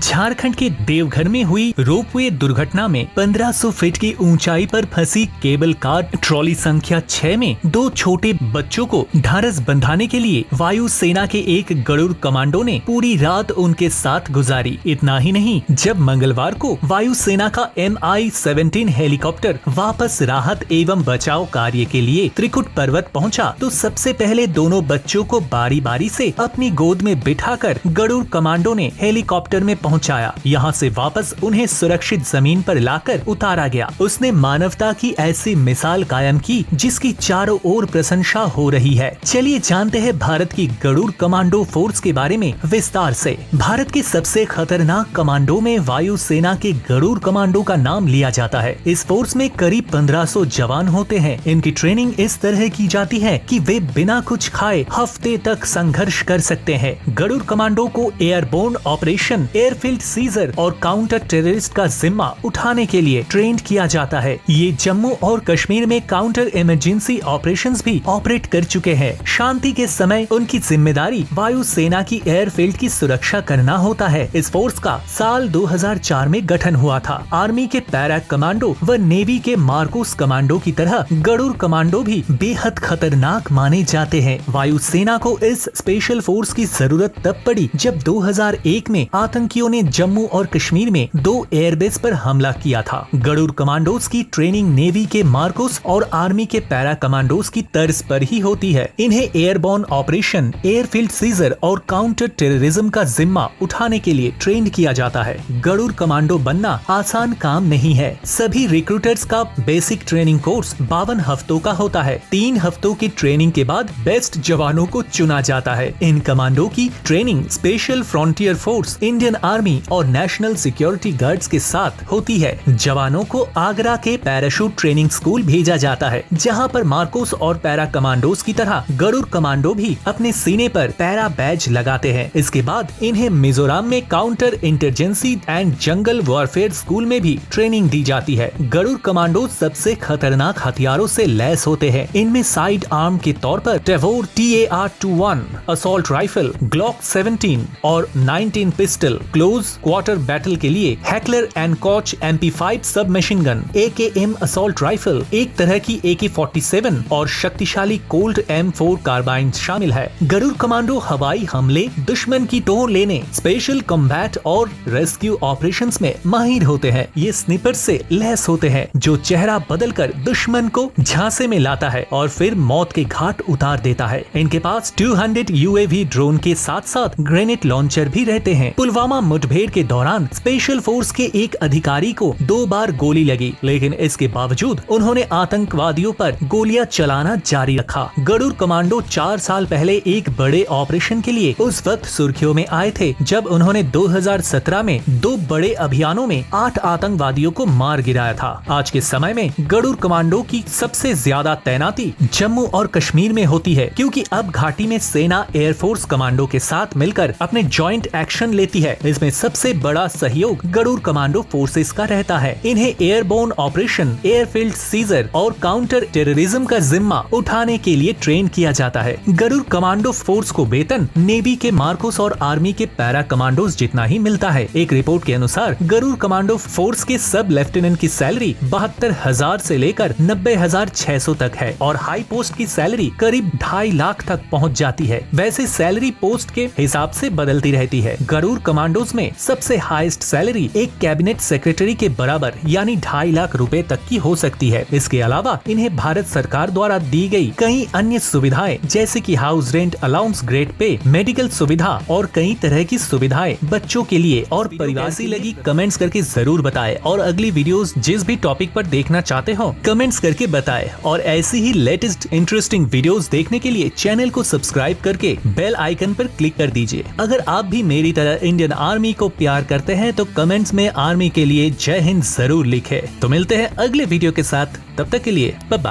झारखंड के देवघर में हुई रोपवे दुर्घटना में 1500 फीट की ऊंचाई पर फंसी केबल कार ट्रॉली संख्या 6 में 2 छोटे बच्चों को ढांढस बंधाने के लिए वायु सेना के एक गरुड़ कमांडो ने पूरी रात उनके साथ गुजारी। इतना ही नहीं, जब मंगलवार को वायु सेना का Mi-17 हेलीकॉप्टर वापस राहत एवं बचाव कार्य के लिए त्रिकुट पर्वत पहुंचा, तो सबसे पहले दोनों बच्चों को बारी बारी से अपनी गोद में बिठाकर गरुड़ कमांडो ने हेलीकॉप्टर में पहुंचाया। यहाँ से वापस उन्हें सुरक्षित जमीन पर लाकर उतारा गया। उसने मानवता की ऐसी मिसाल कायम की जिसकी चारों ओर प्रशंसा हो रही है। चलिए जानते हैं भारत की गरुड़ कमांडो फोर्स के बारे में विस्तार से। भारत के सबसे खतरनाक कमांडो में वायु सेना के गरुड़ कमांडो का नाम लिया जाता है। इस फोर्स में करीब 1500 जवान होते हैं। इनकी ट्रेनिंग इस तरह की जाती है कि वे बिना कुछ खाए हफ्ते तक संघर्ष कर सकते हैं। गरुड़ कमांडो को एयरबोर्न ऑपरेशन, एयरफील्ड सीजर और काउंटर टेररिस्ट का जिम्मा उठाने के लिए ट्रेन किया जाता है। ये जम्मू और कश्मीर में काउंटर इमरजेंसी ऑपरेशंस भी ऑपरेट कर चुके हैं। शांति के समय उनकी जिम्मेदारी वायु सेना की एयरफील्ड की सुरक्षा करना होता है। इस फोर्स का साल 2004 में गठन हुआ था। आर्मी के पैरा कमांडो व नेवी के मार्कोस कमांडो की तरह गरुड़ कमांडो भी बेहद खतरनाक माने जाते हैं। वायु सेना को इस स्पेशल फोर्स की जरूरत तब पड़ी जब 2001 में आतंकियों ने जम्मू और कश्मीर में 2 एयरबेस पर हमला किया था। गरुड़ कमांडोज की ट्रेनिंग नेवी के मार्कोस और आर्मी के पैरा कमांडोज की तर्ज पर ही होती है। इन्हें एयरबोर्न ऑपरेशन, एयरफील्ड सीजर और काउंटर टेररिज्म का जिम्मा उठाने के लिए ट्रेन किया जाता है। गरुड़ कमांडो बनना आसान काम नहीं है। सभी रिक्रूटर्स का बेसिक ट्रेनिंग कोर्स 52 हफ्तों का होता है। 3 हफ्तों की ट्रेनिंग के बाद बेस्ट जवानों को चुना जाता है। इन कमांडो की training special frontier force, Indian army और नेशनल सिक्योरिटी गार्ड्स के साथ होती है। जवानों को आगरा के पैराशूट ट्रेनिंग स्कूल भेजा जाता है, जहां पर मार्कोस और पैरा कमांडोज की तरह गरुड़ कमांडो भी अपने सीने पर पैरा बैज लगाते हैं। इसके बाद इन्हें मिजोरम में counter insurgency and jungle warfare school में भी ट्रेनिंग दी जाती है। गरुड़ कमांडो सबसे खतरनाक हथियारों से लैस होते हैं। इनमें साइड आर्म के तौर पर टेवोर TAR-21 असॉल्ट राइफल, ग्लॉक 17 और 19 पिस्टल, क्लोज क्वार्टर बैटल के लिए हैकलर एंड कॉच MP5 सब machine gun, AKM assault rifle, एक तरह की AK-47 और शक्तिशाली कोल्ट M4 कार्बाइन शामिल है। गरुड़ कमांडो हवाई हमले, दुश्मन की टोर लेने, स्पेशल कॉम्बैट और रेस्क्यू ऑपरेशंस में माहिर होते हैं। ये स्निपर से लैस होते हैं जो चेहरा बदलकर दुश्मन को झांसे में लाता है और फिर मौत के घाट उतार देता है। इनके पास 200 UAV ड्रोन के साथ साथ ग्रेनेड लॉन्चर भी रहते हैं। पुलवामा मुठभेड़ के दौरान स्पेशल फोर्स के एक अधिकारी को 2 बार गोली लगी, लेकिन इसके बावजूद उन्होंने आतंकवादियों पर गोलियां चलाना जारी रखा। गरुड़ कमांडो 4 साल पहले एक बड़े ऑपरेशन के लिए उस वक्त सुर्खियों में आए थे जब उन्होंने 2017 में 2 बड़े अभियानों में 8 आतंकवादियों को मार गिराया था। आज के समय में गरुड़ कमांडो की सबसे ज्यादा तैनाती जम्मू और कश्मीर में होती है, क्योंकि अब घाटी में सेना एयरफोर्स कमांडो के साथ मिलकर अपने जॉइंट एक्शन लेती है। इसमें सबसे बड़ा सहयोग गरुड़ कमांडो फोर्सेस का रहता है। इन्हें एयरबोर्न ऑपरेशन, एयरफील्ड सीजर और काउंटर टेररिज्म का जिम्मा उठाने के लिए ट्रेन किया जाता है। गरुड़ कमांडो फोर्स को वेतन नेवी के मार्कोस और आर्मी के पैरा कमांडोज जितना ही मिलता है। एक रिपोर्ट के अनुसार गरुड़ कमांडो फोर्स के सब लेफ्टिनेंट की सैलरी 72,000 से लेकर 90,600 तक है और हाई पोस्ट की सैलरी करीब 2.5 लाख तक पहुंच जाती है। वैसे सैलरी पोस्ट के हिसाब से बदलती रहती है। गरुड़ कमांडोज में सबसे हाईएस्ट सैलरी एक कैबिनेट सेक्रेटरी के बराबर यानी 2.5 लाख रुपए तक की हो सकती है। इसके अलावा इन्हें भारत सरकार द्वारा दी गई कई अन्य सुविधाएं जैसे कि house rent allowance, grade pay, medical सुविधा और कई तरह की सुविधाएं बच्चों के लिए और परिवार से लगी कमेंट्स करके जरूर बताएं। और अगली वीडियोस जिस भी टॉपिक पर देखना चाहते हो कमेंट्स करके बताएं। और ऐसी ही लेटेस्ट इंटरेस्टिंग वीडियोस देखने के लिए चैनल को सब्सक्राइब करके बेल आइकन पर क्लिक कर दीजिए। अगर आप भी मेरी तरह इंडियन आर्मी को प्यार करते हैं तो कमेंट्स में आर्मी के लिए जय हिंद जरूर लिखें। तो मिलते हैं अगले वीडियो के साथ, तब तक के लिए बाय बाय।